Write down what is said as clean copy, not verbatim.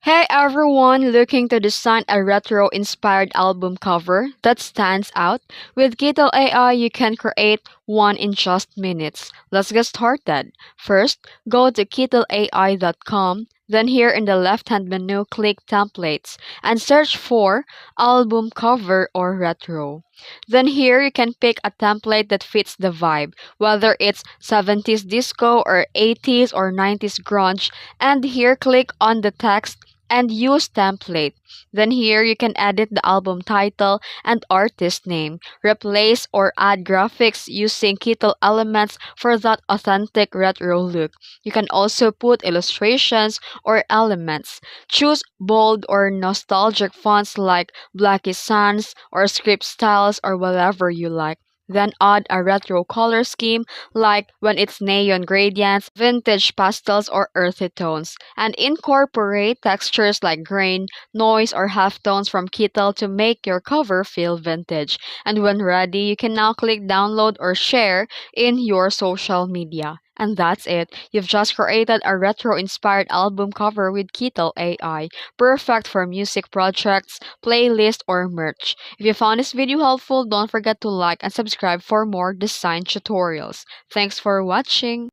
Hey everyone, looking to design a retro-inspired album cover that stands out? With Kittl AI, you can create one in just minutes. Let's get started. First, go to kittleai.com. Then here in the left-hand menu, click Templates and search for album cover or retro. Then here you can pick a template that fits the vibe, whether it's 70s disco or 80s or 90s grunge. And here click on the text and use template. Then here you can edit the album title and artist name. Replace or add graphics using Kittl elements for that authentic retro look. You can also put illustrations or elements. Choose bold or nostalgic fonts like Blacky Sans or script styles or whatever you like. Then add a retro color scheme like when it's neon gradients, vintage pastels, or earthy tones, and incorporate textures like grain, noise, or halftones from Kittl to make your cover feel vintage. And when ready, you can now click download or share in your social media. And that's it. You've just created a retro inspired album cover with Kittl AI, perfect for music projects, playlist, or merch. If you found this video helpful, don't forget to like and subscribe for more design tutorials. Thanks for watching.